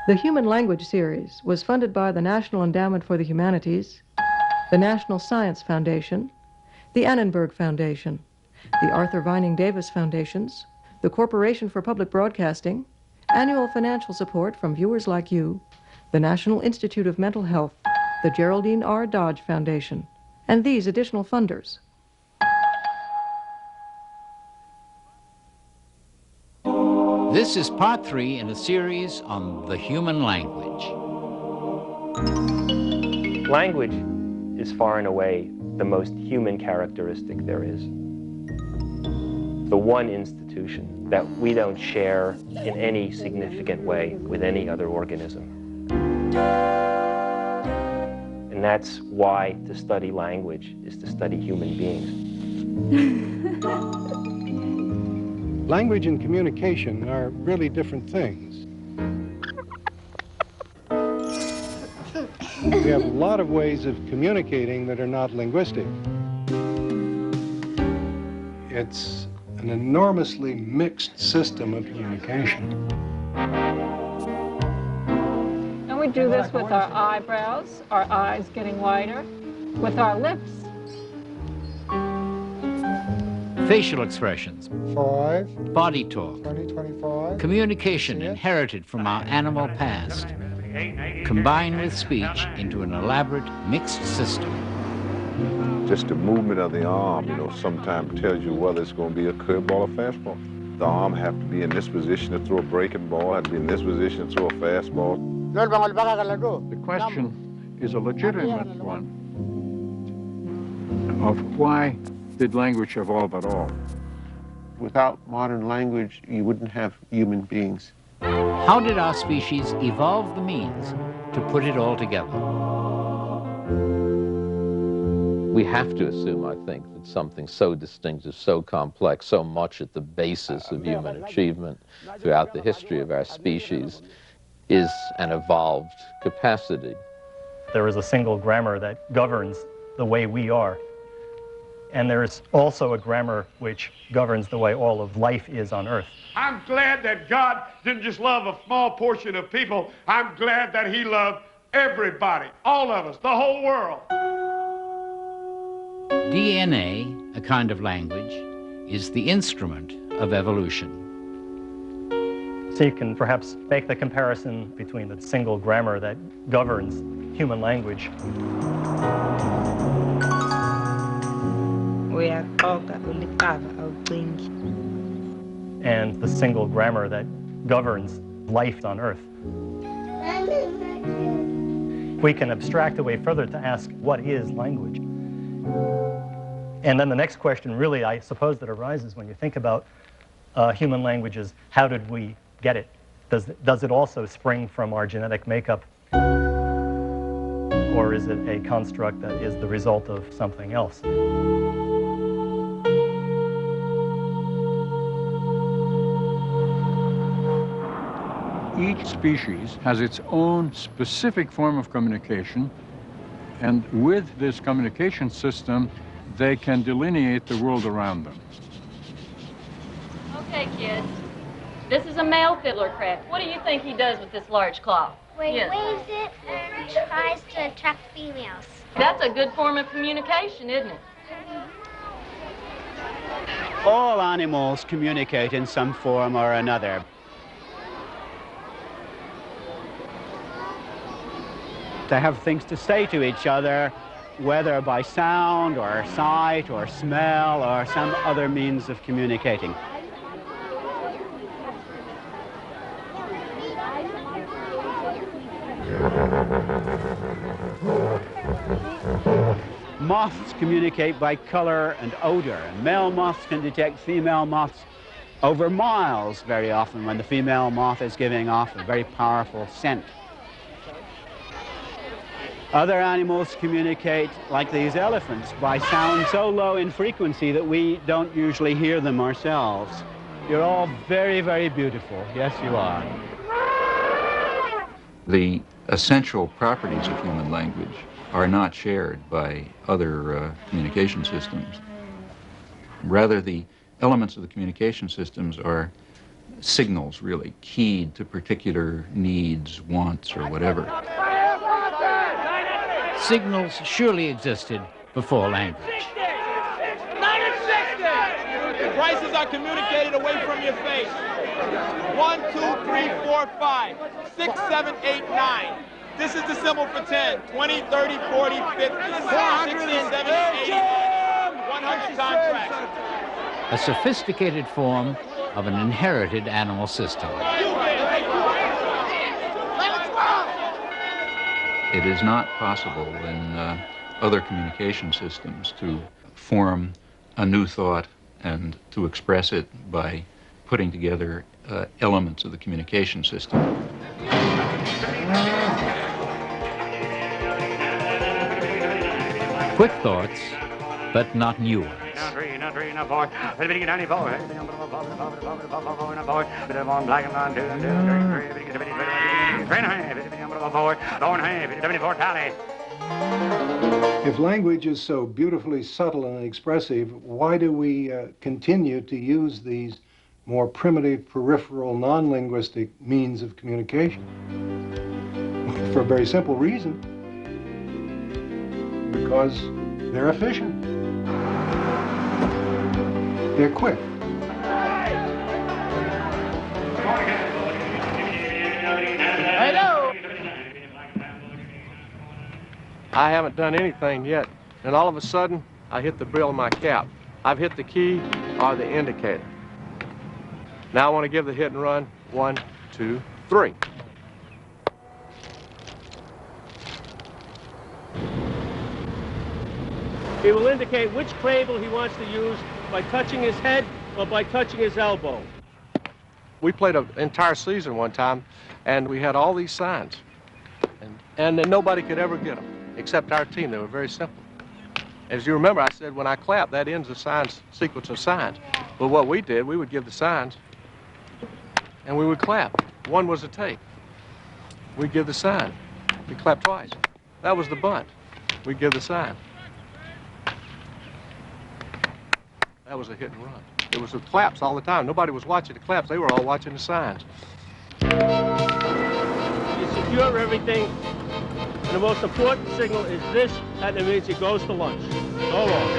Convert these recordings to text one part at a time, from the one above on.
The Human Language Series was funded by the National Endowment for the Humanities, the National Science Foundation, the Annenberg Foundation, the Arthur Vining Davis Foundations, the Corporation for Public Broadcasting, annual financial support from viewers like you, the National Institute of Mental Health, the Geraldine R. Dodge Foundation, and these additional funders. This is part 3 in a series on the human language. Language is far and away the most human characteristic there is. The one institution that we don't share in any significant way with any other organism. And that's why to study language is to study human beings. Language and communication are really different things. We have a lot of ways of communicating that are not linguistic. It's an enormously mixed system of communication. And we do this with our eyebrows, our eyes getting wider, with our lips. Facial expressions, 5, body talk, 20, 25. communication inherited from our animal past, combined with speech into an elaborate mixed system. Just the movement of the arm, sometimes tells you whether it's going to be a curveball or fastball. The arm have to be in this position to throw a breaking ball, have to be in this position to throw a fastball. The question is a legitimate one of why did language evolve at all? Without modern language, you wouldn't have human beings. How did our species evolve the means to put it all together? We have to assume, I think, that something so distinctive, so complex, so much at the basis of human achievement throughout the history of our species is an evolved capacity. There is a single grammar that governs the way we are. And there's also a grammar which governs the way all of life is on Earth. I'm glad that God didn't just love a small portion of people. I'm glad that he loved everybody, all of us, the whole world. DNA, a kind of language, is the instrument of evolution. So you can perhaps make the comparison between the single grammar that governs human language. And the single grammar that governs life on Earth. We can abstract away further to ask, what is language? And then the next question, really, I suppose, that arises when you think about human languages, how did we get it? Does it also spring from our genetic makeup? Or is it a construct that is the result of something else? Each species has its own specific form of communication, and with this communication system, they can delineate the world around them. Okay, kids. This is a male fiddler crab. What do you think he does with this large claw? Well, he waves it and tries to attract females. That's a good form of communication, isn't it? All animals communicate in some form or another. They have things to say to each other, whether by sound or sight or smell or some other means of communicating. Moths communicate by color and odor, and male moths can detect female moths over miles very often when the female moth is giving off a very powerful scent. Other animals communicate, like these elephants, by sound so low in frequency that we don't usually hear them ourselves. You're all very, very beautiful. Yes, you are. The essential properties of human language are not shared by other communication systems. Rather, the elements of the communication systems are signals, really, keyed to particular needs, wants, or whatever. Signals surely existed before language. The prices are communicated away from your face. 1, 2, 3, 4, 5, 6, 7, 8, 9. This is the symbol for 10, 20, 30, 40, 50, 60, 70, 80, 100 contracts. A sophisticated form of an inherited animal system. It is not possible in other communication systems to form a new thought and to express it by putting together elements of the communication system. Quick thoughts, but not new ones. If language is so beautifully subtle and expressive, why do we continue to use these more primitive, peripheral, non-linguistic means of communication? For a very simple reason. Because they're efficient. They're quick. Hello. I haven't done anything yet, and all of a sudden, I hit the brill of my cap. I've hit the key or the indicator. Now I want to give the hit and run. 1, 2, 3. He will indicate which cradle he wants to use by touching his head or by touching his elbow. We played an entire season one time, and we had all these signs. And nobody could ever get them, except our team. They were very simple. As you remember, I said when I clap, that ends the sequence of signs. But what we did, we would give the signs, and we would clap. One was a take. We'd give the sign. We clapped twice. That was the bunt. We'd give the sign. That was a hit and run. It was the claps all the time. Nobody was watching the claps. They were all watching the signs. You secure everything, and the most important signal is this, and it means he goes to lunch. So long.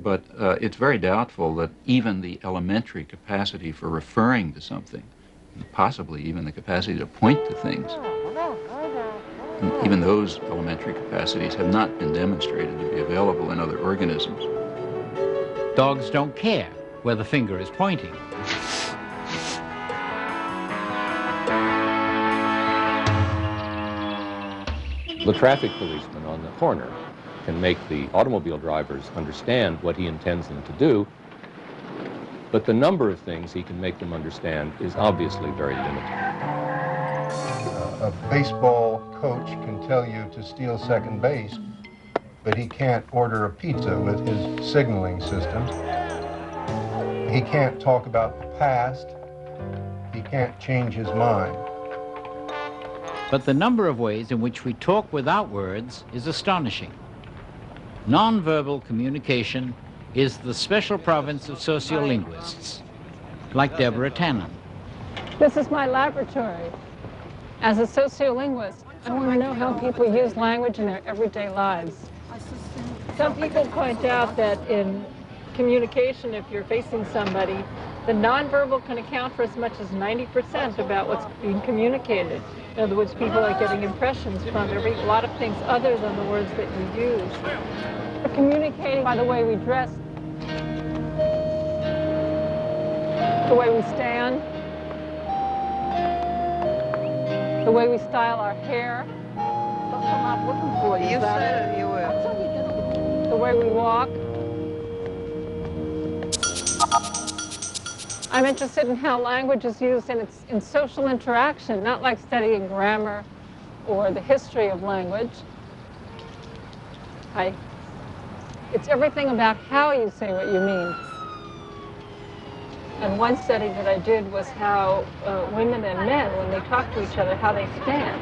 But it's very doubtful that even the elementary capacity for referring to something, possibly even the capacity to point to things, even those elementary capacities have not been demonstrated to be available in other organisms. Dogs don't care where the finger is pointing. The traffic policeman on the corner can make the automobile drivers understand what he intends them to do, but the number of things he can make them understand is obviously very limited. A baseball coach can tell you to steal second base, but he can't order a pizza with his signaling systems. He can't talk about the past. He can't change his mind. But the number of ways in which we talk without words is astonishing. Nonverbal communication is the special province of sociolinguists, like Deborah Tannen. This is my laboratory. As a sociolinguist, I want to know how people use language in their everyday lives. Some people point out that in communication, if you're facing somebody, the nonverbal can account for as much as 90% about what's being communicated. In other words, people are getting impressions from a lot of things other than the words that you use. We're communicating by the way we dress, the way we stand, the way we style our hair. That's what I'm looking for. You said it, you will. The way we walk. I'm interested in how language is used in social interaction, not like studying grammar or the history of language. It's everything about how you say what you mean. And one study that I did was how women and men, when they talk to each other, how they stand.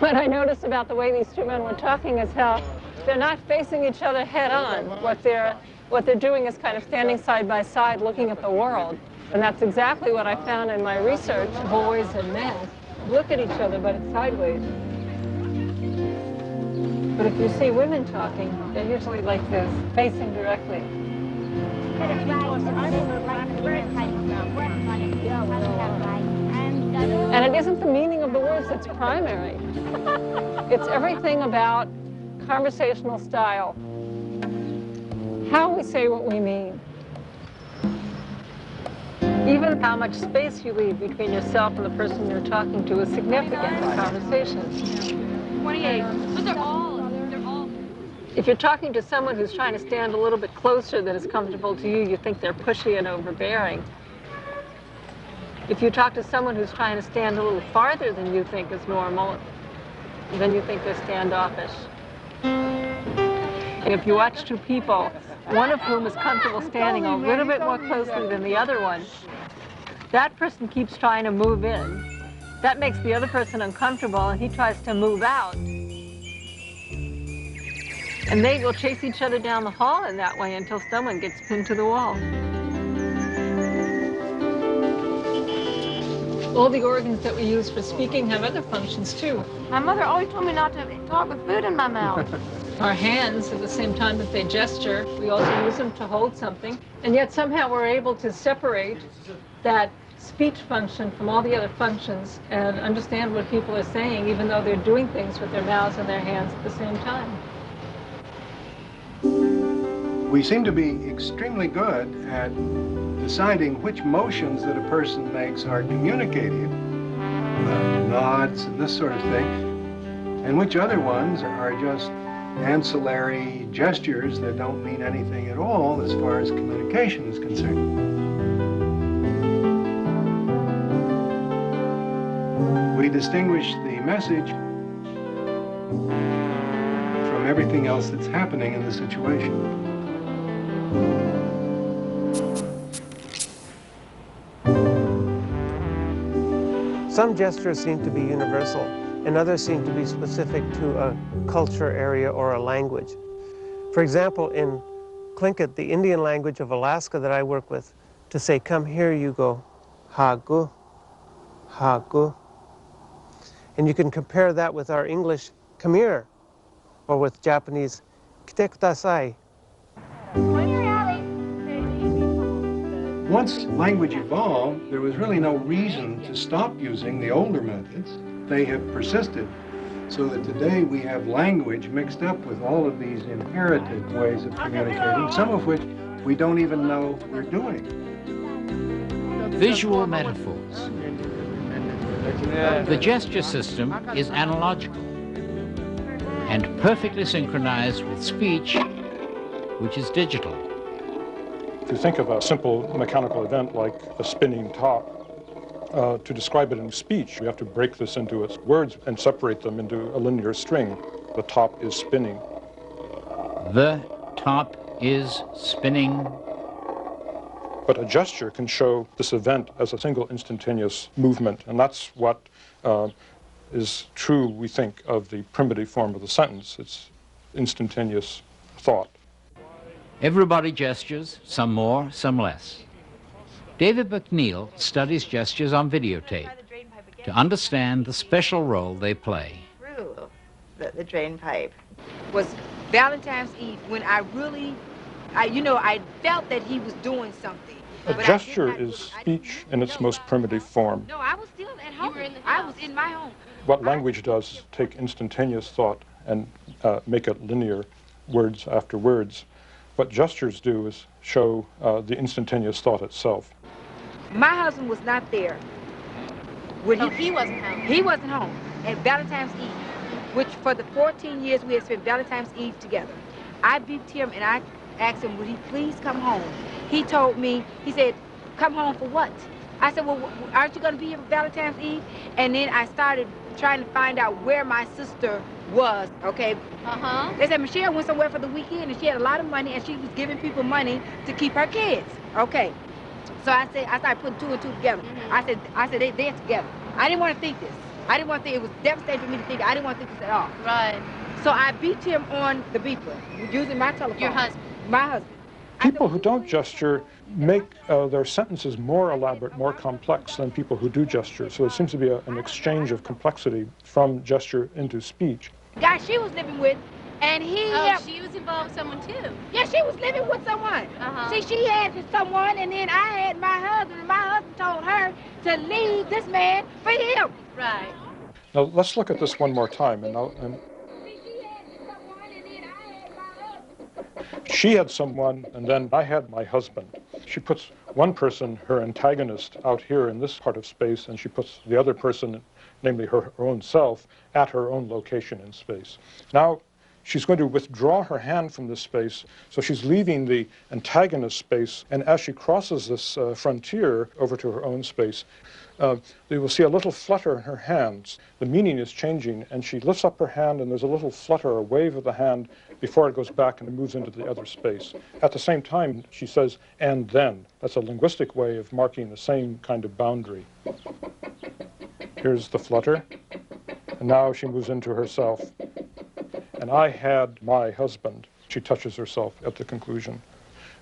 What I noticed about the way these two men were talking is how they're not facing each other head on. What they're What they're doing is kind of standing side by side looking at the world. And that's exactly what I found in my research. Boys and men look at each other, but it's sideways. But if you see women talking, they're usually like this, facing directly. And it isn't the meaning of the words that's primary. It's everything about conversational style, how we say what we mean. Even how much space you leave between yourself and the person you're talking to is significant in conversations. 28. But they're all. If you're talking to someone who's trying to stand a little bit closer than is comfortable to you, you think they're pushy and overbearing. If you talk to someone who's trying to stand a little farther than you think is normal, then you think they're standoffish. And if you watch two people, one of whom is comfortable standing a little bit more closely than the other one, that person keeps trying to move in. That makes the other person uncomfortable, and he tries to move out. And they will chase each other down the hall in that way until someone gets pinned to the wall. All the organs that we use for speaking have other functions too. My mother always told me not to talk with food in my mouth. Our hands, at the same time that they gesture, we also use them to hold something. And yet somehow we're able to separate that speech function from all the other functions and understand what people are saying, even though they're doing things with their mouths and their hands at the same time. We seem to be extremely good at deciding which motions that a person makes are communicative, nods and this sort of thing, and which other ones are just ancillary gestures that don't mean anything at all as far as communication is concerned. We distinguish the message from everything else that's happening in the situation. Some gestures seem to be universal, and others seem to be specific to a culture, area, or a language. For example, in Tlingit, the Indian language of Alaska that I work with, to say, "come here," you go, "ha-gu, ha-gu." And you can compare that with our English, "come here," or with Japanese, "kite kudasai." Once language evolved, there was really no reason to stop using the older methods. They have persisted, so that today we have language mixed up with all of these inherited ways of communicating, some of which we don't even know we're doing. Visual metaphors. The gesture system is analogical and perfectly synchronized with speech, which is digital. If you think of a simple mechanical event like a spinning top, to describe it in speech, we have to break this into its words and separate them into a linear string. The top is spinning. The top is spinning. But a gesture can show this event as a single instantaneous movement, and that's what is true, we think, of the primitive form of the sentence. It's instantaneous thought. Everybody gestures, some more, some less. David McNeil studies gestures on videotape to understand the special role they play. Through the drain pipe was Valentine's Eve when I really, I felt that he was doing something. A gesture is speech in its most primitive form. No, I was still at home. I was in my home. What language does is take instantaneous thought and make it linear, words after words. What gestures do is show the instantaneous thought itself. My husband was not there. He wasn't home. He wasn't home at Valentine's Eve, which for the 14 years we had spent Valentine's Eve together. I beeped him and I asked him, would he please come home? He told me, he said, come home for what? I said, well, aren't you going to be here for Valentine's Eve? And then I started trying to find out where my sister was, okay? They said Michelle went somewhere for the weekend and she had a lot of money and she was giving people money to keep her kids, okay? So I started putting two and two together. I said they're together. I didn't want to think this. I didn't want to think, it was devastating for me to think, I didn't want to think this at all. Right. So I beeped him on the beeper using my telephone. Your husband? My husband. People who don't gesture make their sentences more elaborate, more complex than people who do gesture. So it seems to be an exchange of complexity from gesture into speech. The guy she was living with, and he... Oh, she was involved with someone too. Yeah, she was living with someone. See, she had someone, and then I had my husband, and my husband told her to leave this man for him. Right. Now let's look at this one more time. And she had someone, and then I had my husband. She puts one person, her antagonist, out here in this part of space, and she puts the other person, namely her own self, at her own location in space. Now, she's going to withdraw her hand from this space, so she's leaving the antagonist space, and as she crosses this frontier over to her own space, you will see a little flutter in her hands. The meaning is changing, and she lifts up her hand, and there's a little flutter, a wave of the hand, before it goes back and it moves into the other space. At the same time, she says, and then. That's a linguistic way of marking the same kind of boundary. Here's the flutter, and now she moves into herself. And I had my husband. She touches herself at the conclusion.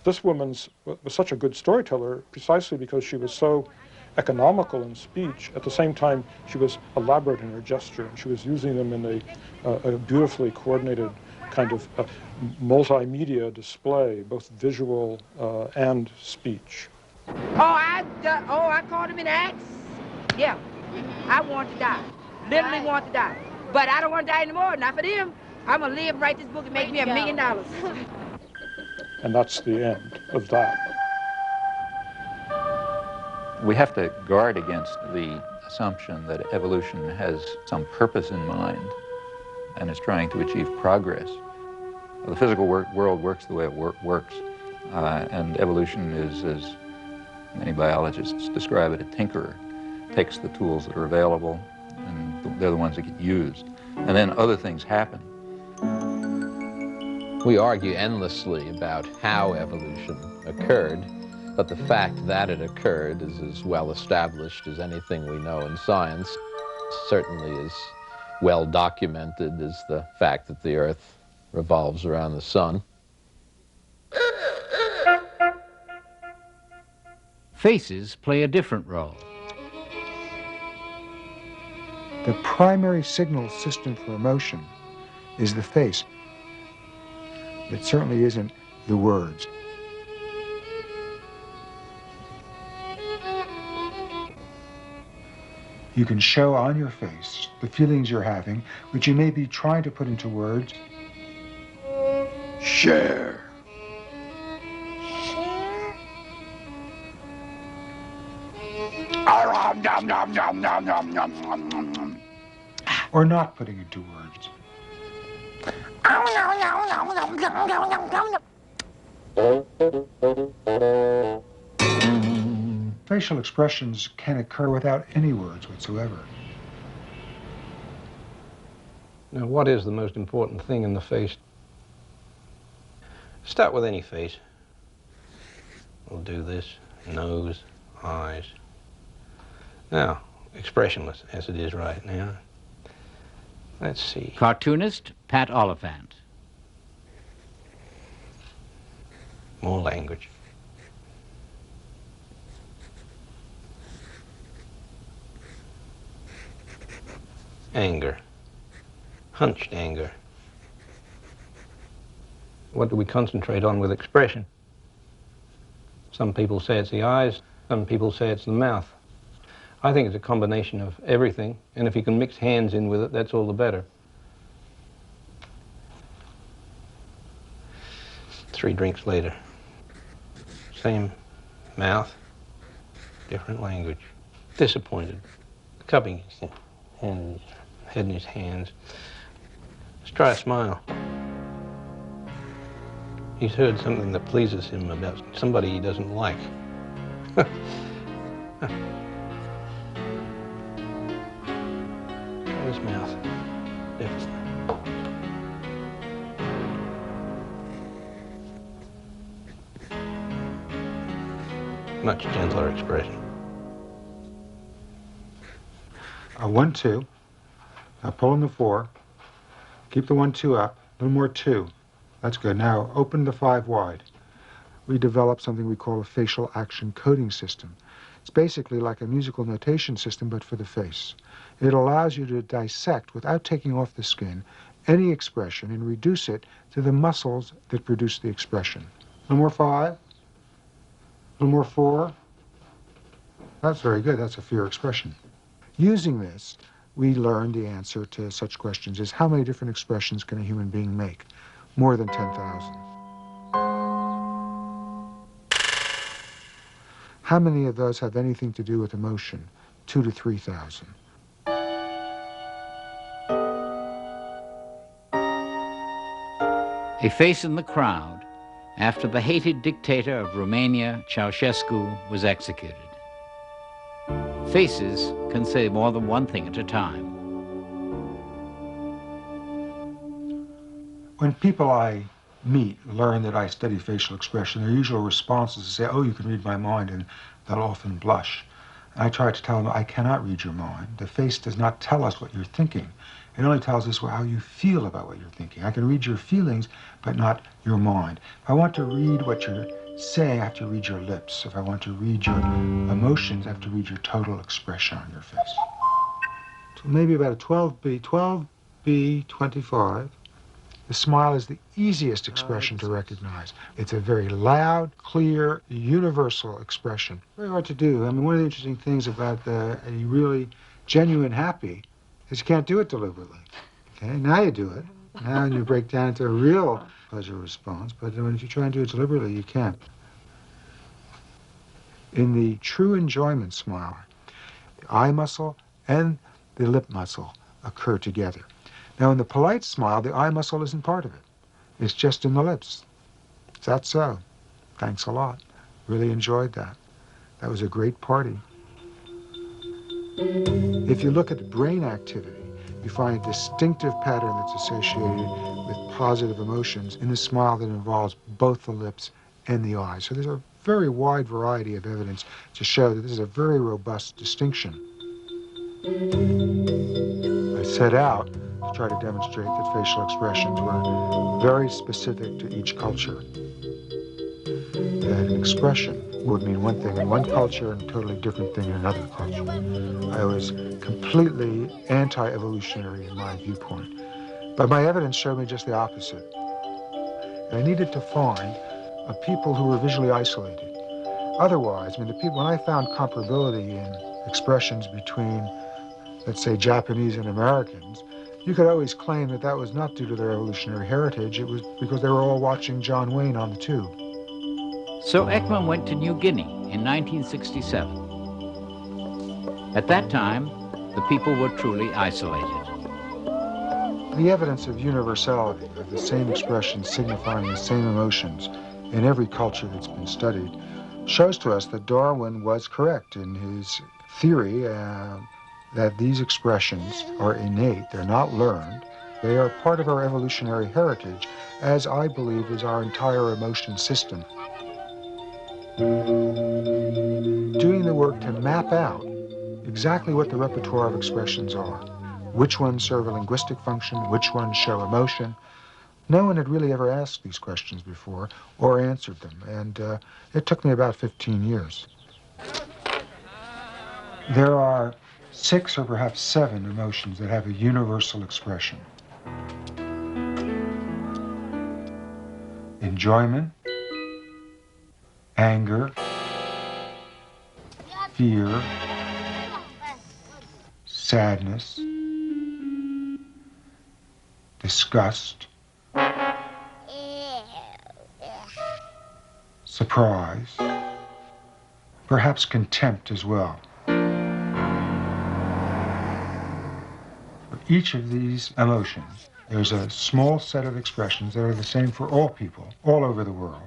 This woman was such a good storyteller precisely because she was so economical in speech. At the same time, she was elaborate in her gesture. She was using them in a beautifully coordinated kind of multimedia display, both visual and speech. I called him an axe. Yeah, I want to die. Literally want to die. But I don't want to die anymore, not for them. I'm going to live, write this book, and make me $1 million. And that's the end of that. We have to guard against the assumption that evolution has some purpose in mind and is trying to achieve progress. The physical world works the way it works, and evolution is, as many biologists describe it, a tinkerer. Takes the tools that are available, and they're the ones that get used. And then other things happen. We argue endlessly about how evolution occurred, but the fact that it occurred is as well established as anything we know in science. Certainly as well documented as the fact that the Earth revolves around the sun. Faces play a different role. The primary signal system for emotion is the face. It certainly isn't the words. You can show on your face the feelings you're having, which you may be trying to put into words. Share. Or not putting into words. Facial expressions can occur without any words whatsoever. Now, what is the most important thing in the face? Start with any face. We'll do this. Nose, eyes. Now, expressionless, as it is right now. Let's see. Cartoonist Pat Oliphant. More language. Anger. Hunched anger. What do we concentrate on with expression? Some people say it's the eyes, some people say it's the mouth. I think it's a combination of everything, and if you can mix hands in with it, that's all the better. 3 drinks later. Same mouth, different language. Disappointed. Cupping his hands, head in his hands. Let's try a smile. He's heard something that pleases him about somebody he doesn't like. His mouth, definitely. Much gentler expression. A 1-2. Now pull in the 4. Keep the 1-2 up. A little more 2. That's good. Now open the 5 wide. we developed something we call a facial action coding system. It's basically like a musical notation system, but for the face. It allows you to dissect, without taking off the skin, any expression and reduce it to the muscles that produce the expression. A little more 5, a little more 4. That's very good, that's a fear expression. Using this, we learned the answer to such questions as how many different expressions can a human being make? More than 10,000. How many of those have anything to do with emotion? 2,000 to 3,000. A face in the crowd after the hated dictator of Romania, Ceausescu, was executed. Faces can say more than one thing at a time. When people I meet learn that I study facial expression, their usual response is to say, oh, you can read my mind, and they'll often blush. And I try to tell them, I cannot read your mind. The face does not tell us what you're thinking. It only tells us how you feel about what you're thinking. I can read your feelings, but not your mind. If I want to read what you're saying, I have to read your lips. If I want to read your emotions, I have to read your total expression on your face. So maybe about a 12B, 25. The smile is the easiest expression to recognize. It's a very loud, clear, universal expression. Very hard to do. I mean, one of the interesting things about a really genuine happy is you can't do it deliberately. Okay, now you do it. Now you break down into a real pleasure response, but if you try and do it deliberately, you can't. In the true enjoyment smile, the eye muscle and the lip muscle occur together. Now, in the polite smile, the eye muscle isn't part of it. It's just in the lips. Is that so? Thanks a lot. Really enjoyed that. That was a great party. If you look at the brain activity, you find a distinctive pattern that's associated with positive emotions in the smile that involves both the lips and the eyes. So there's a very wide variety of evidence to show that this is a very robust distinction. I set out to try to demonstrate that facial expressions were very specific to each culture. That an expression would mean one thing in one culture and a totally different thing in another culture. I was completely anti-evolutionary in my viewpoint. But my evidence showed me just the opposite. I needed to find people who were visually isolated. Otherwise, I mean, when I found comparability in expressions between, let's say, Japanese and Americans, you could always claim that that was not due to their evolutionary heritage. It was because they were all watching John Wayne on the tube. So Ekman went to New Guinea in 1967. At that time, the people were truly isolated. The evidence of universality, of the same expressions signifying the same emotions in every culture that's been studied, shows to us that Darwin was correct in his theory that these expressions are innate, they're not learned, they are part of our evolutionary heritage, as I believe is our entire emotion system. Doing the work to map out exactly what the repertoire of expressions are, which ones serve a linguistic function, which ones show emotion. No one had really ever asked these questions before or answered them, and it took me about 15 years. There are 6 or perhaps 7 emotions that have a universal expression. Enjoyment, anger, fear, sadness, disgust, surprise, perhaps contempt as well. For each of these emotions, there's a small set of expressions that are the same for all people, all over the world.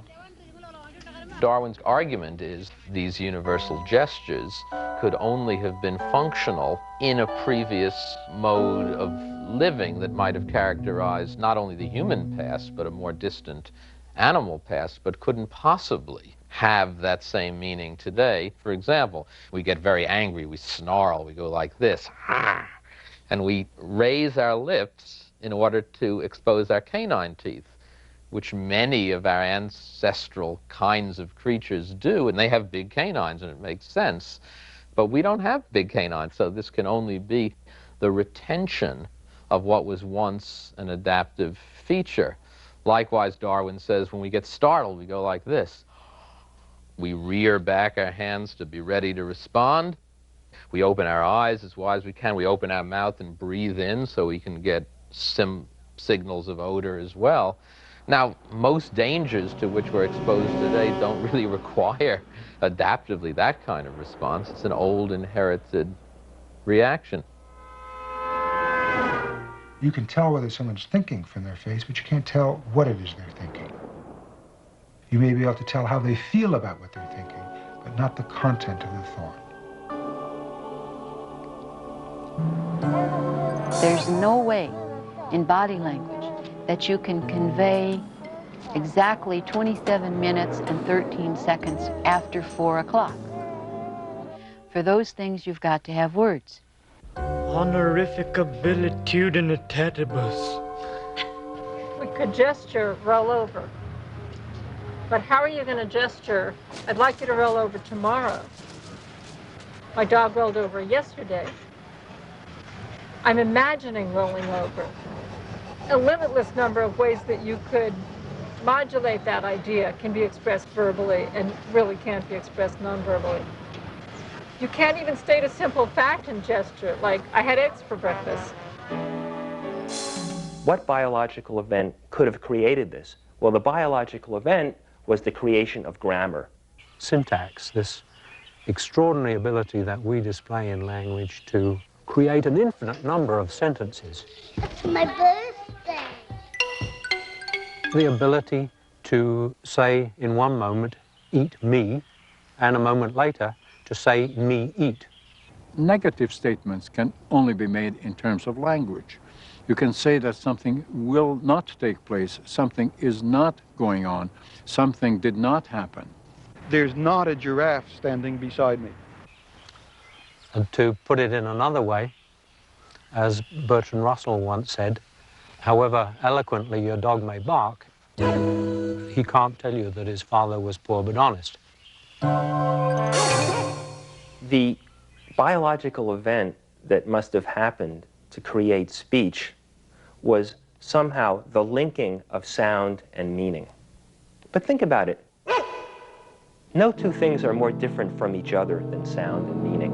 Darwin's argument is these universal gestures could only have been functional in a previous mode of living that might have characterized not only the human past, but a more distant animal past, but couldn't possibly have that same meaning today. For example, we get very angry, we snarl, we go like this, and we raise our lips in order to expose our canine teeth. which many of our ancestral kinds of creatures do, and they have big canines, and it makes sense. But we don't have big canines, so this can only be the retention of what was once an adaptive feature. Likewise, Darwin says when we get startled, we go like this. We rear back our hands to be ready to respond. We open our eyes as wide as we can. We open our mouth and breathe in so we can get signals of odor as well. Now, most dangers to which we're exposed today don't really require adaptively that kind of response. It's an old inherited reaction. You can tell whether someone's thinking from their face, but you can't tell what it is they're thinking. You may be able to tell how they feel about what they're thinking, but not the content of the thought. There's no way in body language that you can convey exactly 27 minutes and 13 seconds after 4 o'clock. For those things, you've got to have words. Honorificabilitudinitatis. We could gesture, roll over. But how are you going to gesture? I'd like you to roll over tomorrow. My dog rolled over yesterday. I'm imagining rolling over. A limitless number of ways that you could modulate that idea can be expressed verbally and really can't be expressed non-verbally. You can't even state a simple fact in gesture, like, I had eggs for breakfast. What biological event could have created this? Well, the biological event was the creation of grammar. Syntax, this extraordinary ability that we display in language to create an infinite number of sentences. It's my birthday. The ability to say in one moment, eat me, and a moment later to say me eat. Negative statements can only be made in terms of language. You can say that something will not take place, something is not going on, something did not happen. There's not a giraffe standing beside me. And to put it in another way, as Bertrand Russell once said, however eloquently your dog may bark, he can't tell you that his father was poor but honest. The biological event that must have happened to create speech was somehow the linking of sound and meaning. But think about it. No two things are more different from each other than sound and meaning.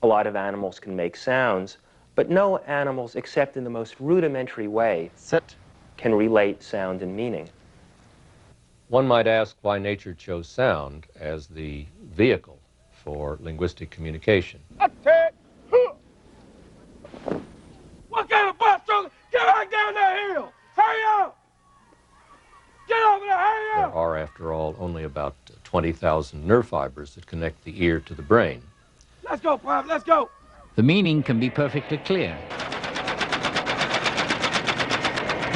A lot of animals can make sounds, but no animals, except in the most rudimentary way, can relate sound and meaning. One might ask why nature chose sound as the vehicle for linguistic communication. What kind of bus truck? Get back down that hill! Hurry up! Get over there, hurry up! There are, after all, only about 20,000 nerve fibers that connect the ear to the brain. Let's go, Pop, let's go! The meaning can be perfectly clear.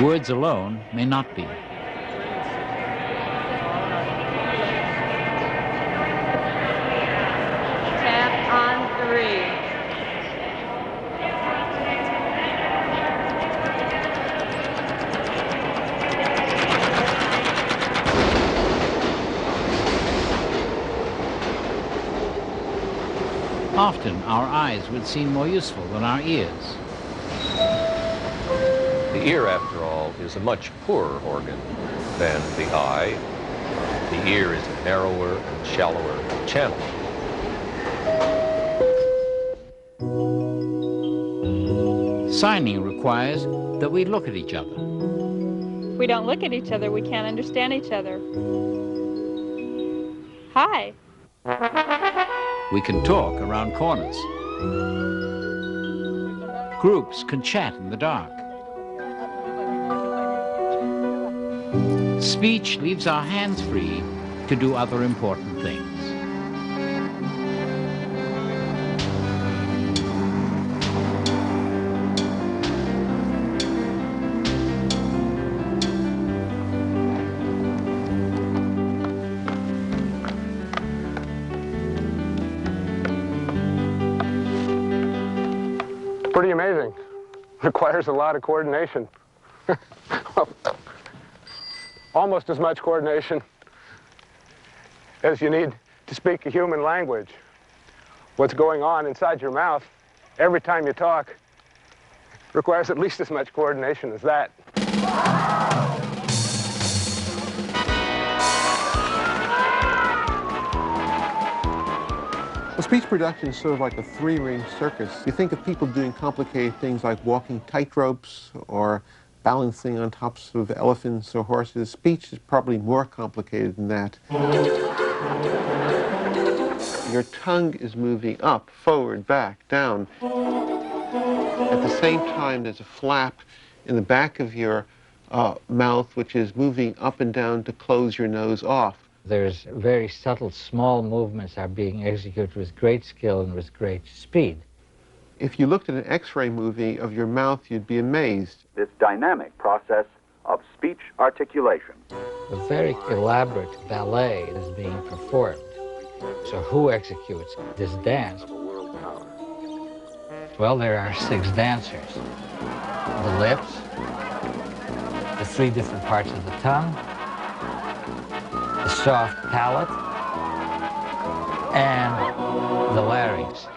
Words alone may not be. Tap on 3. Often, our eyes would seem more useful than our ears. The ear, after all, is a much poorer organ than the eye. The ear is a narrower and shallower channel. Signing requires that we look at each other. If we don't look at each other, we can't understand each other. Hi. We can talk around corners. Groups can chat in the dark. Speech leaves our hands free to do other important things. pretty amazing. Requires a lot of coordination. Almost as much coordination as you need to speak a human language. What's going on inside your mouth every time you talk requires at least as much coordination as that. Well, speech production is sort of like a three-ring circus. You think of people doing complicated things like walking tightropes or balancing on tops of elephants or horses. Speech is probably more complicated than that. Your tongue is moving up, forward, back, down. At the same time, there's a flap in the back of your mouth which is moving up and down to close your nose off. There's very subtle, small movements are being executed with great skill and with great speed. If you looked at an X-ray movie of your mouth, you'd be amazed. This dynamic process of speech articulation. A very elaborate ballet is being performed. So who executes this dance? Well, there are 6 dancers. The lips, the 3 different parts of the tongue, the soft palate, and the larynx.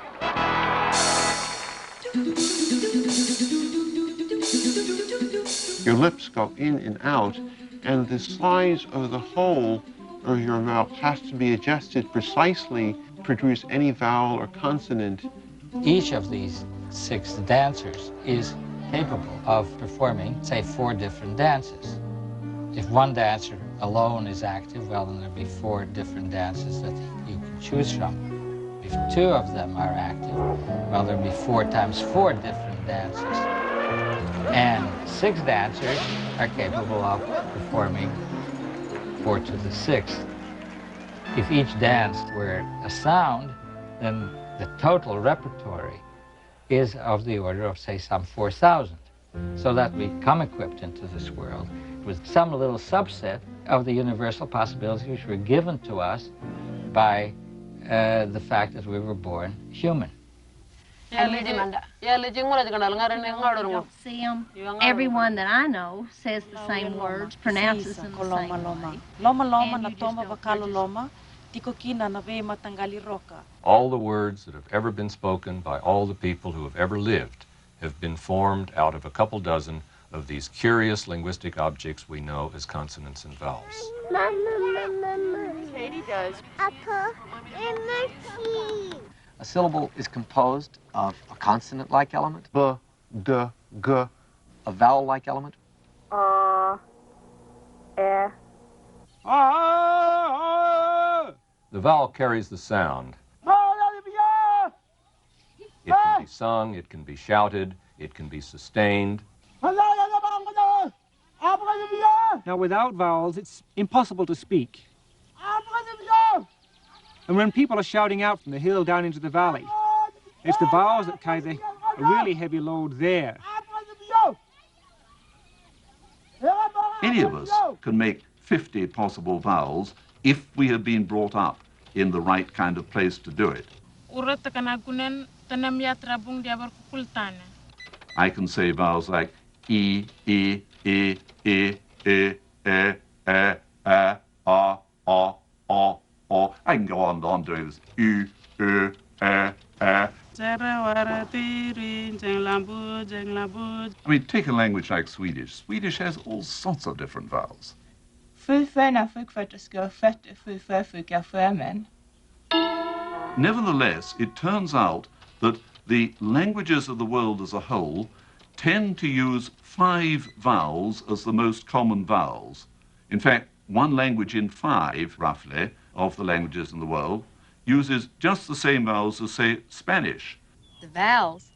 Your lips go in and out, and the size of the hole of your mouth has to be adjusted precisely to produce any vowel or consonant. Each of these 6 dancers is capable of performing, say, 4 different dances. If one dancer alone is active, well, then there'll be 4 different dances that you can choose from. If 2 of them are active, well, there'll be 4 times 4 different dances. And 6 dancers are capable of performing 4 to the 6th. If each dance were a sound, then the total repertory is of the order of, say, some 4,000. So that we come equipped into this world with some little subset of the universal possibilities which were given to us by the fact that we were born human. See them. Everyone that I know says the same words, pronounces them the same way. All the words that have ever been spoken by all the people who have ever lived have been formed out of a couple dozen of these curious linguistic objects we know as consonants and vowels. Katie does. A syllable is composed of a consonant-like element, B, D, G, a vowel-like element, The vowel carries the sound. It can be sung, it can be shouted, it can be sustained. Now, without vowels, it's impossible to speak. And when people are shouting out from the hill down into the valley, it's the vowels that carry a really heavy load there. Any of us can make 50 possible vowels if we have been brought up in the right kind of place to do it. I can say vowels like E, E, E, E, E, E, E, A, O. I can go on doing this. U, U, E, E. I mean, take a language like Swedish. Swedish has all sorts of different vowels. Nevertheless, it turns out that the languages of the world as a whole tend to use 5 vowels as the most common vowels. In fact, 1 language in 5, roughly, of the languages in the world uses just the same vowels as, say, Spanish. The vowels?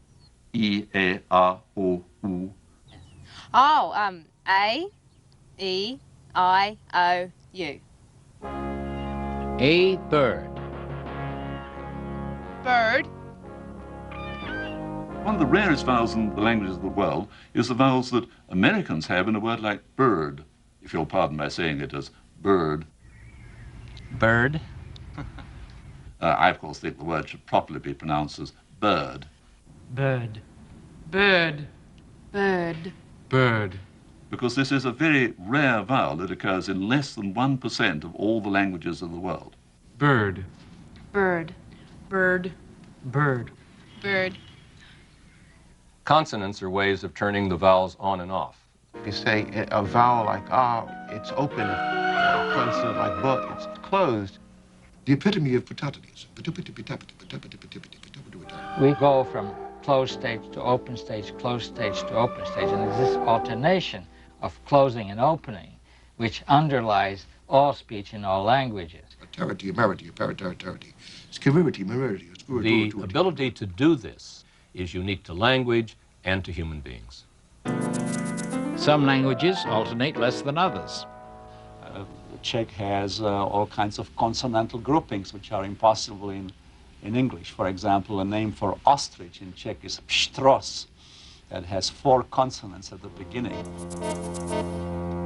E, E, A, O, U. Oh, A, E, I, O, U. A bird. Bird. One of the rarest vowels in the languages of the world is the vowels that Americans have in a word like bird, if you'll pardon my saying it as bird. Bird? I, of course, think the word should properly be pronounced as bird. Bird. Bird. Bird. Bird. Because this is a very rare vowel. It occurs in less than 1% of all the languages of the world. Bird. Bird. Bird. Bird. Bird. Consonants are ways of turning the vowels on and off. If you say a vowel like ah, it's open. A consonant like bu, it's closed. The epitome of patatonis. We go from closed stage to open stage, closed stage to open stage, and there's this alternation of closing and opening, which underlies all speech in all languages. The ability to do this is unique to language and to human beings. Some languages alternate less than others. Czech has all kinds of consonantal groupings which are impossible in English. For example, a name for ostrich in Czech is pštros. That has 4 consonants at the beginning.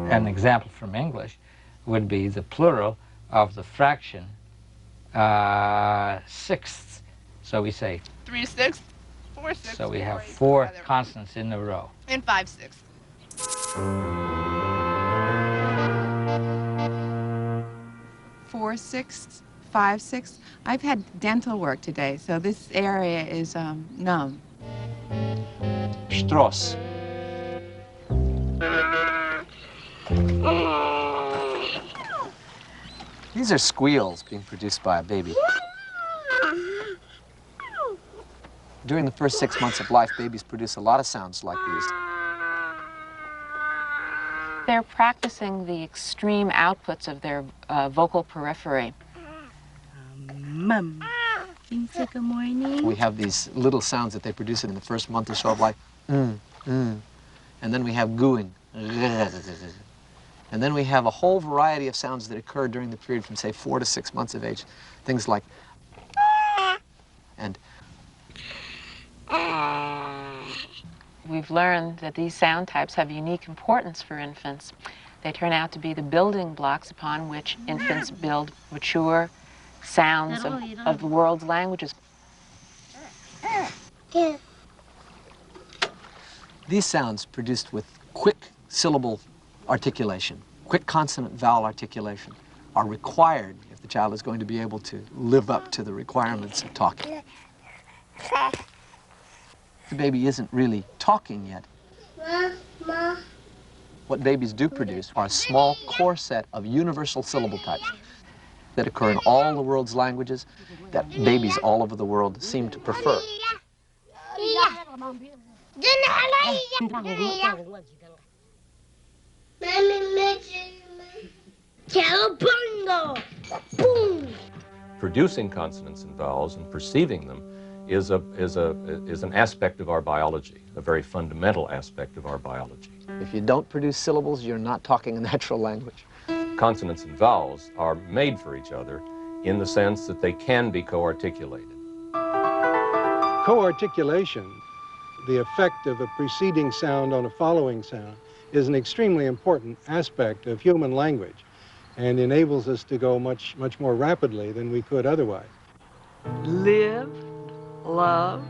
An example from English would be the plural of the fraction sixths. So we say 3/6, 4/6. So we have 4 consonants in a row. And 5/6. 4/6, 5/6. I've had dental work today, so this area is numb. Pštros. These are squeals being produced by a baby. During the first 6 months of life, babies produce a lot of sounds like these. They're practicing the extreme outputs of their vocal periphery. Mum. Good morning. We have these little sounds that they produce in the first month or so of life. And then we have gooing. And then we have a whole variety of sounds that occur during the period from, say, 4 to 6 months of age. Things like and We've learned that these sound types have unique importance for infants. They turn out to be the building blocks upon which infants build mature sounds of the world's languages. these sounds produced with quick syllable articulation, quick consonant vowel articulation, are required if the child is going to be able to live up to the requirements of talking. The baby isn't really talking yet. What babies do produce are a small core set of universal syllable types that occur in all the world's languages that babies all over the world seem to prefer. Producing consonants and vowels and perceiving them is an aspect of our biology, a very fundamental aspect of our biology. If you don't produce syllables, you're not talking a natural language. Consonants and vowels are made for each other in the sense that they can be co-articulated. Co-articulation, the effect of a preceding sound on a following sound, is an extremely important aspect of human language and enables us to go much more rapidly than we could otherwise. Live, love.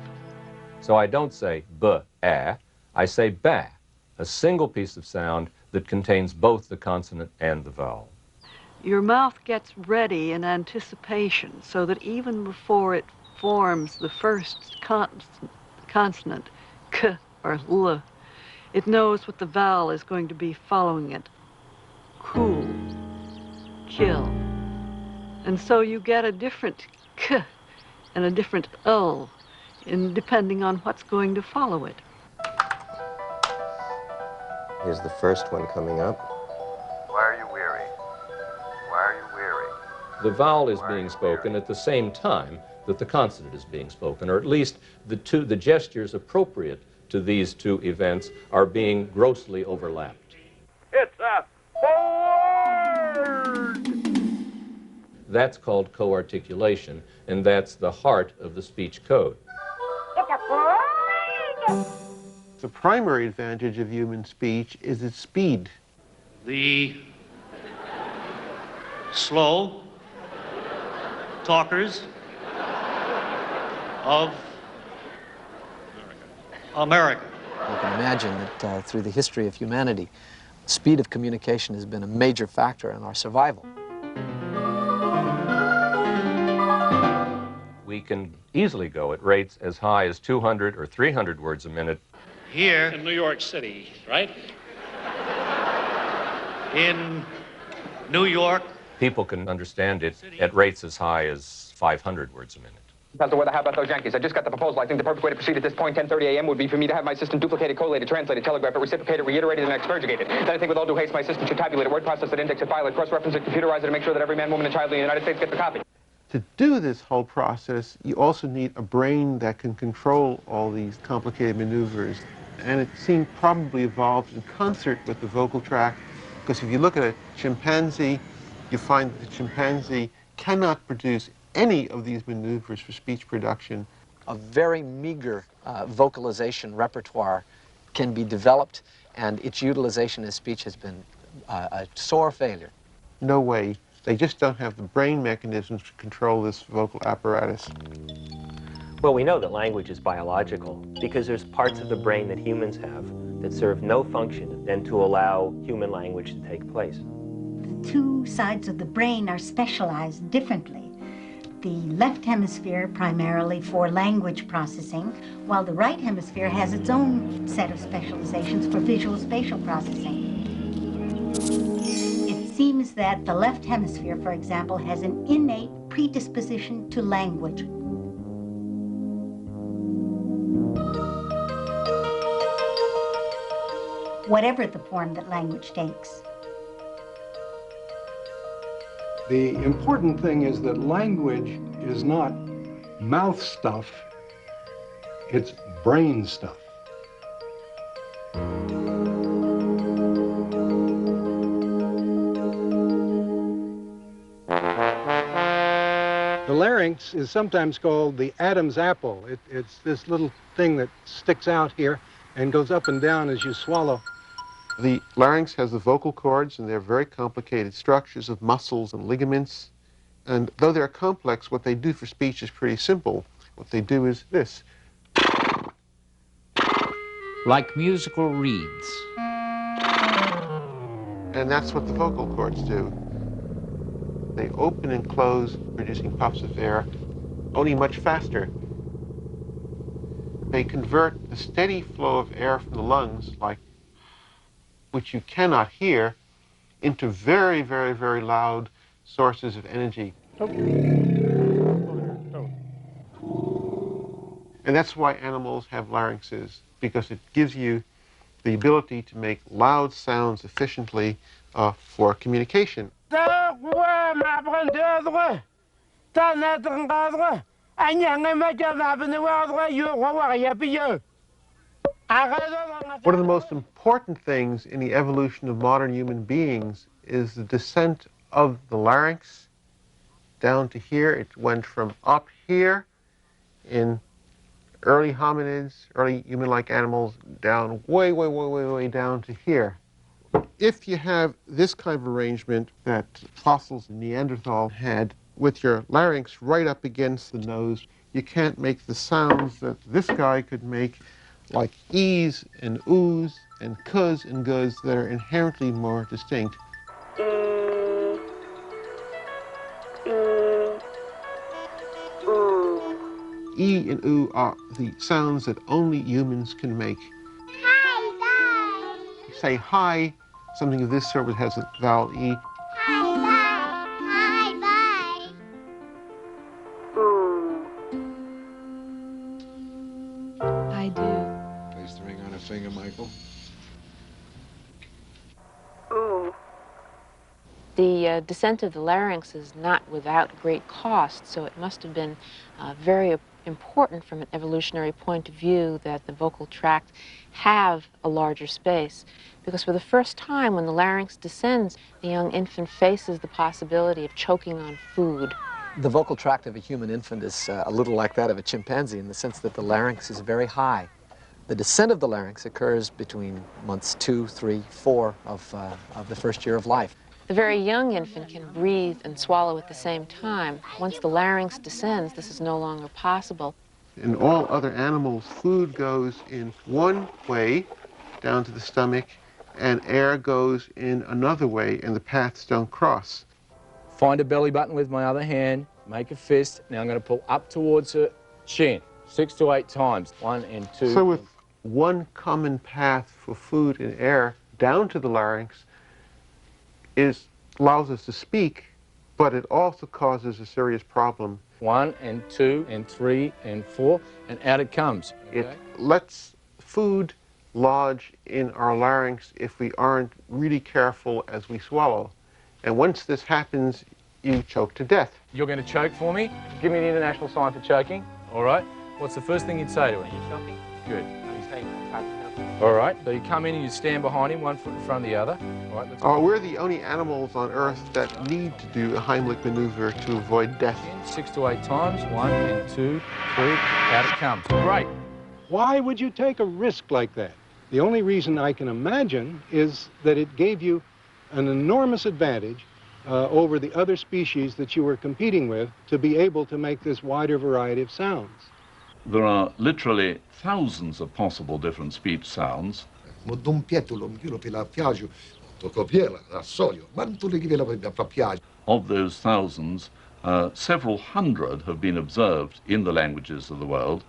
So I don't say b-a, I say ba, a single piece of sound that contains both the consonant and the vowel. Your mouth gets ready in anticipation so that even before it forms the first consonant, k or l, it knows what the vowel is going to be following it. Cool, kill. And so you get a different k and a different l, depending on what's going to follow it. Here's the first one coming up. Why are you weary? Why are you weary? The vowel is being spoken at the same time that the consonant is being spoken, or at least the gestures appropriate to these two events are being grossly overlapped. It's a word! That's called co-articulation, and that's the heart of the speech code. The primary advantage of human speech is its speed. The slow talkers of America. You can imagine that through the history of humanity, speed of communication has been a major factor in our survival. We can easily go at rates as high as 200 or 300 words a minute. Here in New York City, right? In New York. People can understand it at rates as high as 500 words a minute. About the weather, how about those Yankees? I just got the proposal. I think the perfect way to proceed at this point, 10:30 a.m., would be for me to have my system duplicated, collated, translated, telegraphed, reciprocated, reiterated, and expurgated. Then I think with all due haste, my system should tabulate it, word process it, index it, file it, cross-reference it, computerize it, and make sure that every man, woman, and child in the United States gets a copy. To do this whole process, you also need a brain that can control all these complicated maneuvers. And it seemed probably evolved in concert with the vocal tract, because if you look at a chimpanzee, you find that the chimpanzee cannot produce any of these maneuvers for speech production. A very meager vocalization repertoire can be developed, and its utilization as speech has been a sore failure. No way. They just don't have the brain mechanisms to control this vocal apparatus. Well, we know that language is biological because there's parts of the brain that humans have that serve no function than to allow human language to take place. The two sides of the brain are specialized differently. The left hemisphere primarily for language processing, while the right hemisphere has its own set of specializations for visual spatial processing. It seems that the left hemisphere, for example, has an innate predisposition to language. Whatever the form that language takes. The important thing is that language is not mouth stuff, it's brain stuff. The larynx is sometimes called the Adam's apple. It's this little thing that sticks out here and goes up and down as you swallow. The larynx has the vocal cords, and they're very complicated structures of muscles and ligaments. And though they're complex, what they do for speech is pretty simple. What they do is this. Like musical reeds. And that's what the vocal cords do. They open and close, producing puffs of air, only much faster. They convert the steady flow of air from the lungs, which you cannot hear, into very, very, very loud sources of energy. And that's why animals have larynxes, because it gives you the ability to make loud sounds efficiently for communication. One of the most important things in the evolution of modern human beings is the descent of the larynx down to here. It went from up here in early hominids, early human-like animals, down way, way, way, way, way down to here. If you have this kind of arrangement that fossils in Neanderthal had, with your larynx right up against the nose, you can't make the sounds that this guy could make, like e's and oo's and cuz and guz, that are inherently more distinct. E and oo are the sounds that only humans can make. Hi, bye. You say hi, something of this sort has a vowel E. Hi, bye. Hi, bye. I do. Place the ring on her finger, Michael. The descent of the larynx is not without great cost, so it must have been very important from an evolutionary point of view that the vocal tract have a larger space. Because for the first time, when the larynx descends, the young infant faces the possibility of choking on food. The vocal tract of a human infant is a little like that of a chimpanzee in the sense that the larynx is very high. The descent of the larynx occurs between months 2, 3, 4 of the first year of life. The very young infant can breathe and swallow at the same time. Once the larynx descends, this is no longer possible. In all other animals, food goes in one way down to the stomach, and air goes in another way, and the paths don't cross. Find a belly button with my other hand, make a fist. Now I'm going to pull up towards her chin 6 to 8 times. 1 and 2. So with one common path for food and air down to the larynx, allows us to speak, but it also causes a serious problem. 1 and 2 and 3 and 4, and out it comes. Okay? It lets food lodge in our larynx if we aren't really careful as we swallow. And once this happens, you choke to death. You're going to choke for me? Give me the international sign for choking. All right. What's the first thing you'd say to him? Choking? Good. No. All right. So you come in and you stand behind him, 1 foot in front of the other. All right. Let's go. We're the only animals on Earth that need to do a Heimlich maneuver to avoid death. 6 to 8 times. 1 and 2, 3. Out it comes. Great. Why would you take a risk like that? The only reason I can imagine is that it gave you an enormous advantage over the other species that you were competing with to be able to make this wider variety of sounds. There are literally thousands of possible different speech sounds. Of those thousands, several hundred have been observed in the languages of the world.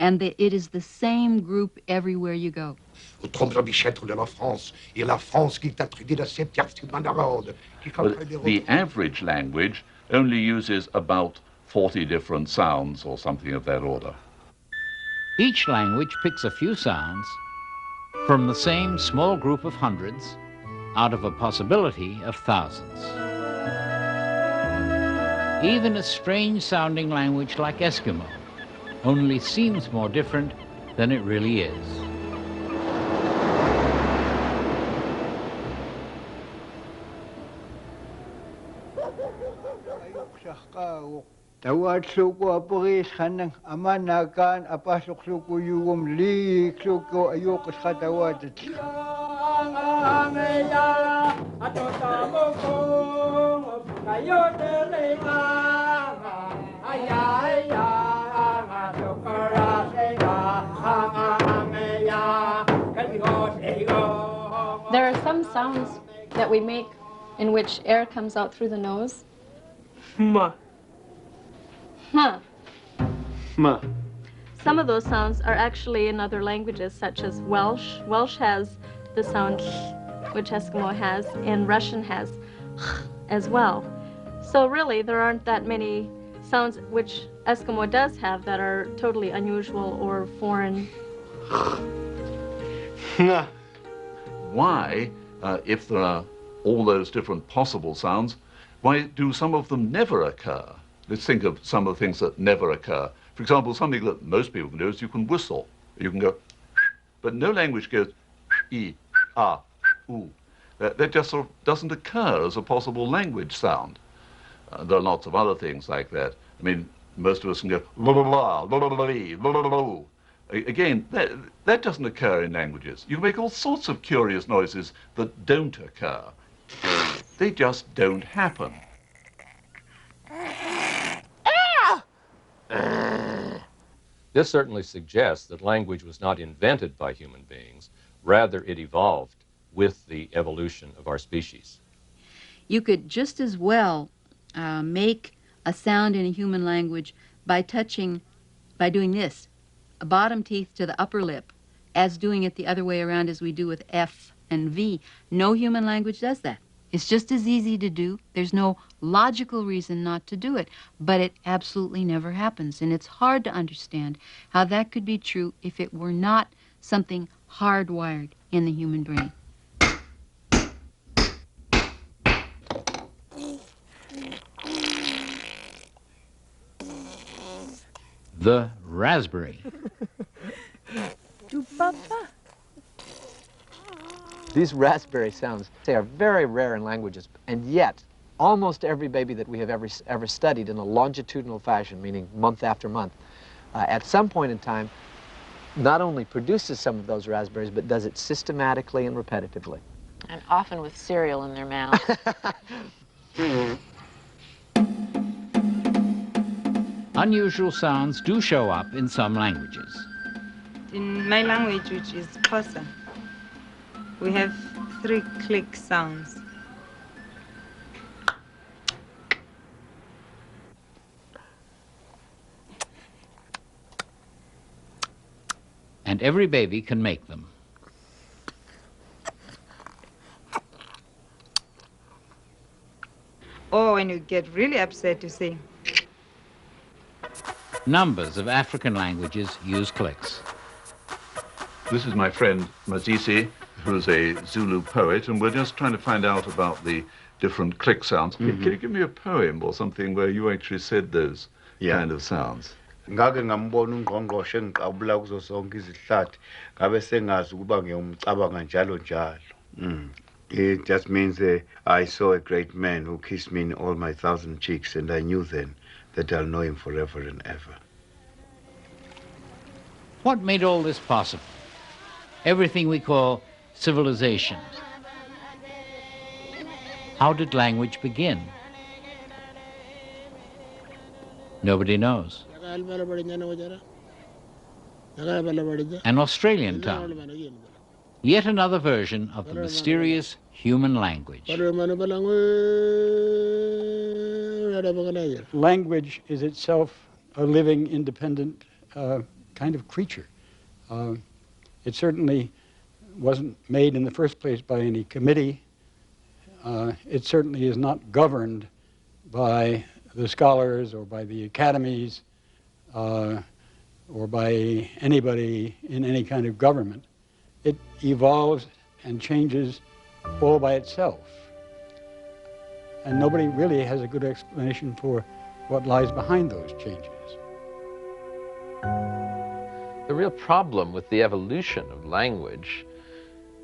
And that it is the same group everywhere you go. But the average language only uses about 40 different sounds or something of that order. Each language picks a few sounds from the same small group of hundreds out of a possibility of thousands. Even a strange-sounding language like Eskimo only seems more different than it really is. Tawad suko apuris kanang aman nakan apasok suko yugom li suko ayokos katawad. There are some sounds that we make in which air comes out through the nose. Ma. Huh. Ma. Some of those sounds are actually in other languages, such as Welsh. Welsh has the sound which Eskimo has, and Russian has as well. So really, there aren't that many sounds which Eskimo does have that are totally unusual or foreign. Why, if there are all those different possible sounds, why do some of them never occur? Let's think of some of the things that never occur. For example, something that most people can do is you can whistle. You can go, but no language goes, e, ah, oo. That just sort of doesn't occur as a possible language sound. There are lots of other things like that. I mean, most of us can go, blah, blah, blah, blah, blah, blah, blah, blah, blah. Again, that doesn't occur in languages. You can make all sorts of curious noises that don't occur. They just don't happen. This certainly suggests that language was not invented by human beings. Rather, it evolved with the evolution of our species. You could just as well make a sound in a human language by doing this, a bottom teeth to the upper lip, as doing it the other way around as we do with F and V. No human language does that. It's just as easy to do. There's no logical reason not to do it, but it absolutely never happens. And it's hard to understand how that could be true if it were not something hardwired in the human brain. The raspberry. These raspberry sounds, they are very rare in languages, and yet almost every baby that we have ever studied in a longitudinal fashion, meaning month after month, at some point in time, not only produces some of those raspberries, but does it systematically and repetitively. And often with cereal in their mouth. Unusual sounds do show up in some languages. In my language, which is Xhosa, we have 3 click sounds. And every baby can make them. Or when you get really upset, you say. Numbers of African languages use clicks. This is my friend Mazisi, who's a Zulu poet, and we're just trying to find out about the different click sounds. Can you give me a poem or something where you actually said those kind of sounds? Ngake ngambona ungqongqoshe engiqabula kuzo zonke izihlathi ngabe sengazi ukuba ngiyomcabanga njalo njalo. It just means I saw a great man who kissed me in all my 1,000 cheeks, and I knew then that I'll know him forever and ever. What made all this possible? Everything we call civilization. How did language begin? Nobody knows. An Australian town. Yet another version of the mysterious human language. Language is itself a living, independent kind of creature. It certainly wasn't made in the first place by any committee. It certainly is not governed by the scholars or by the academies or by anybody in any kind of government. It evolves and changes all by itself. And nobody really has a good explanation for what lies behind those changes. The real problem with the evolution of language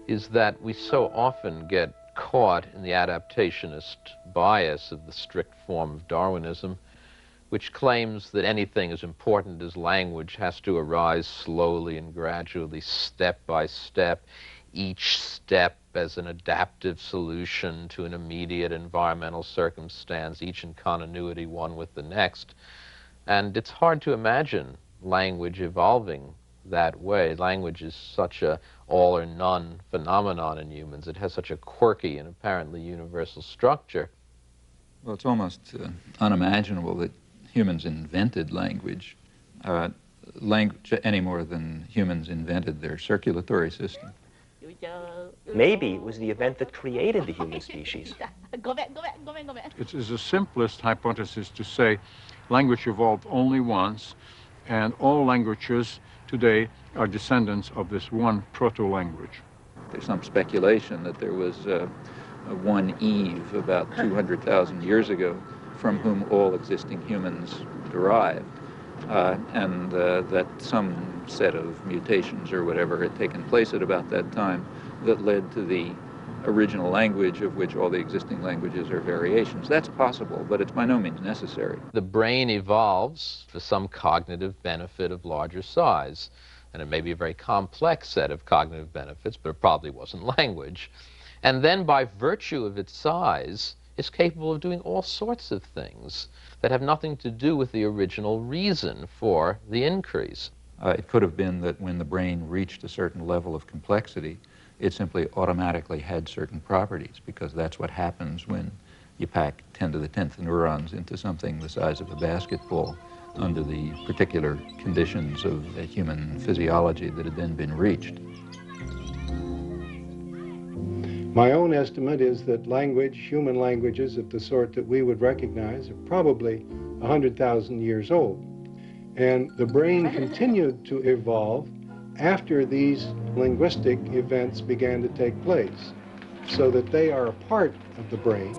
is that we so often get caught in the adaptationist bias of the strict form of Darwinism, which claims that anything as important as language has to arise slowly and gradually, step by step, each step as an adaptive solution to an immediate environmental circumstance, each in continuity one with the next. And it's hard to imagine language evolving that way. Language is such a all or none phenomenon in humans. It has such a quirky and apparently universal structure. Well, it's almost unimaginable that humans invented language, any more than humans invented their circulatory system. Maybe it was the event that created the human species. It is the simplest hypothesis to say language evolved only once, and all languages today are descendants of this one proto-language. There's some speculation that there was one Eve about 200,000 years ago from whom all existing humans derived, and that some set of mutations or whatever had taken place at about that time that led to the original language of which all the existing languages are variations. That's possible, but it's by no means necessary. The brain evolves for some cognitive benefit of larger size, and it may be a very complex set of cognitive benefits, but it probably wasn't language. And then by virtue of its size, is capable of doing all sorts of things that have nothing to do with the original reason for the increase. It could have been that when the brain reached a certain level of complexity, it simply automatically had certain properties, because that's what happens when you pack 10 to the 10th neurons into something the size of a basketball under the particular conditions of a human physiology that had then been reached. My own estimate is that language, human languages of the sort that we would recognize, are probably 100,000 years old. And the brain continued to evolve after these linguistic events began to take place, so that they are a part of the brain,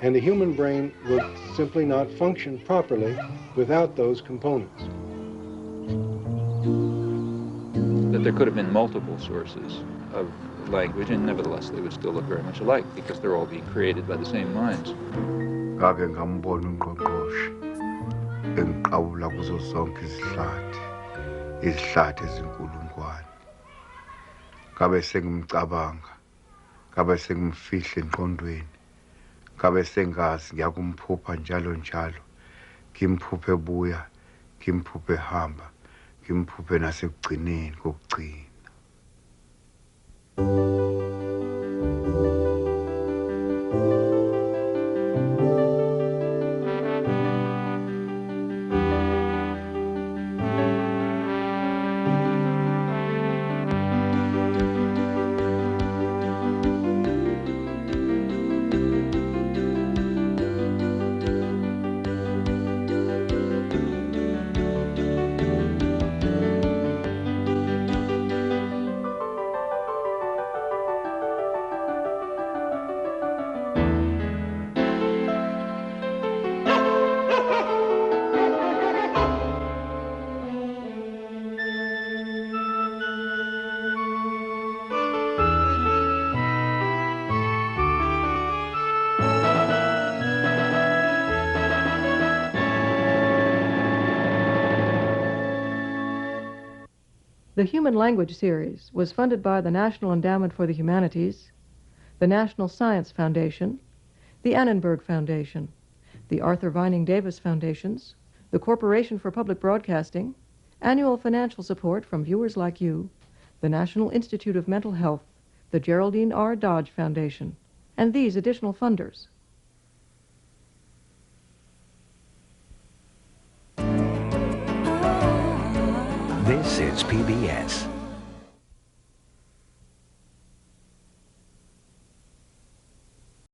and the human brain would simply not function properly without those components. That there could have been multiple sources of language, and nevertheless they would still look very much alike because they're all being created by the same minds. Ngake ngambona ungqongqoshe engiqabula kuzo zonke izihlathi ezinkulungwane. Ngabe sengimcabanga, ngabe sengimfihla engqondweni, ngabe sengazi ngiyakumphupha njalo njalo, ngimphuphe buya ngimphuphe hamba ngimphuphe nasekugcineni kokugcina. The Human Language Series was funded by the National Endowment for the Humanities, the National Science Foundation, the Annenberg Foundation, the Arthur Vining Davis Foundations, the Corporation for Public Broadcasting, annual financial support from viewers like you, the National Institute of Mental Health, the Geraldine R. Dodge Foundation, and these additional funders. This is PBS.